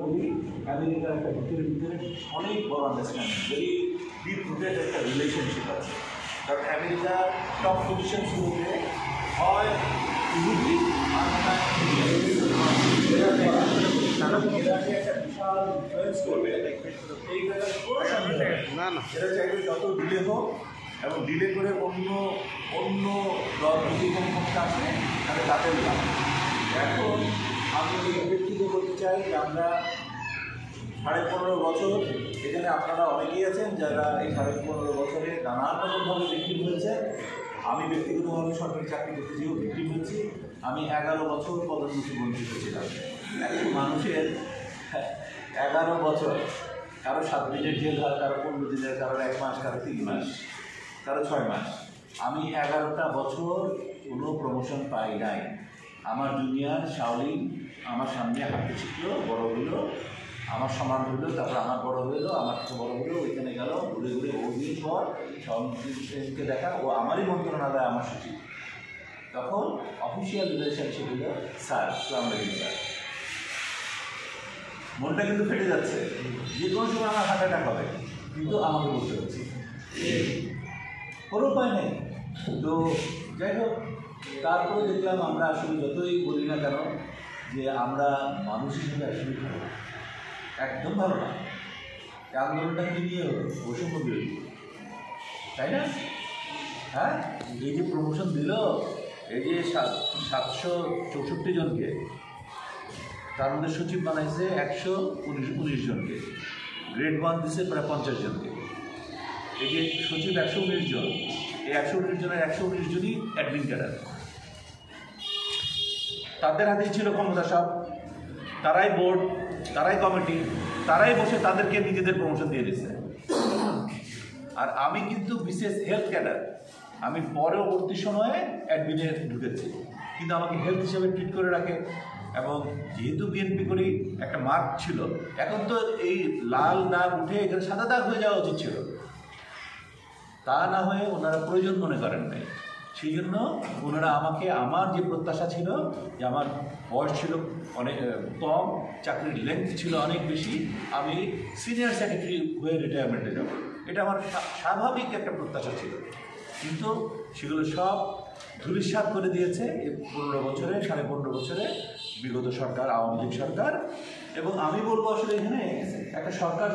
বলি আমেরিকার একটা ভিতরে ভিতরে অনেক বড় আন্ডারস্ট্যান্ডিং, ভেরি ডিপ রুটেড একটা রিলেশনশিপ আছে। কারণ আমেরিকার টপ পজিশনসগুলোতে হয় ইহুদি আর একটা বিশাল ইনফ্লুয়েন্স করবে এই না না, এরা চাইবে যত ডিলে হোক এবং ডিলে করে অন্য অন্য দল যদি কোনো পক্ষে আসে তাহলে তাদের লাভ। এখন আমি ব্যক্তিগত বলতে চাই যে আমরা 15.5 বছর এখানে আপনারা অনেকেই আছেন যারা এই 15.5 বছরে নানান রকমভাবে ভিক্টিম হয়েছে। আমি ব্যক্তিগতভাবে সরকারি চাকরি করতে যেও ভিক্টিম হয়েছি। আমি 11 বছর পদোন্নতি বঞ্চিত ছিলাম। একজন মানুষের 11 বছর, কারো 7 দিনের জেল হয়, কারো 15 দিনের, কারো 1 মাস, কারো 3 মাস, কারো 6 মাস। আমি 11টা বছর কোনো প্রমোশন পাই নাই। আমার জুনিয়র শাওলিন আমার সামনে হাঁটতে শিখলো, বড় হইলো, আমার সমান হইলো, তারপর আমার বড় হইলো, আমার থেকে বড় হইলো, ওইখানে গেল, ঘুরে ঘুরে ও দিন পর সবকে দেখা, ও আমারই মন্ত্রণালয়ে আমার সচিব। তখন অফিসিয়াল রিলেশনশিপ হলো স্যার, আসসালামু আলাইকুম স্যার। মনটা কিন্তু ফেটে যাচ্ছে, যে কোনো সময় আমার হার্ট অ্যাটাক হবে, কিন্তু আমাকে বলতে হচ্ছে, কোনো উপায় নেই। তো যাই হোক, তারপরে দেখলাম আমরা আসলে যতই বলি না কেন যে আমরা মানুষ হিসেবে আসলে ভালো না, একদম ভালো না। এই আন্দোলনটা কি নিয়ে হলো? বৈষম্য বিরোধী, তাই না? হ্যাঁ, এই যে প্রমোশন দিল, এই যে 764 জনকে, তার মধ্যে সচিব বানাইছে 119 জনকে, গ্রেড 1 দিচ্ছে প্রায় 50 জনকে। এই যে সচিব 119 জন, এই 119 জনের 119 জনই অ্যাডমিন ক্যাডার। তাদের হাতেই ছিল ক্ষমতা সব, তারাই বোর্ড, তারাই কমিটি, তারাই বসে তাদেরকে নিজেদের প্রমোশন দিয়ে দিচ্ছে। আর আমি কিন্তু বিশেষ হেলথ ক্যাডার, আমি পরবর্তী সময়ে অ্যাডমিনে ঢুকেছি, কিন্তু আমাকে হেলথ হিসেবে ট্রিট করে রাখে। এবং যেহেতু বিএনপি করি একটা মার্ক ছিল, এখন তো এই লাল দাগ উঠে এখানে সাদা দাগ হয়ে যাওয়া উচিত ছিল, তা না হয়ে ওনারা প্রয়োজন মনে করেন নাই। সেই জন্য ওনারা আমাকে, আমার যে প্রত্যাশা ছিল যে আমার বয়স ছিল অনেক কম, চাকরির লেন্থ ছিল অনেক বেশি, আমি সিনিয়র সেক্রেটারি হয়ে রিটায়ারমেন্টে যাব, এটা আমার স্বাভাবিক একটা প্রত্যাশা ছিল। কিন্তু সেগুলো সব ধূলিসাৎ করে দিয়েছে এই 15 বছরে, 15.5 বছরে বিগত সরকার, আওয়ামী লীগ সরকার। এবং আমি বলবো আসলে এখানে একটা সরকার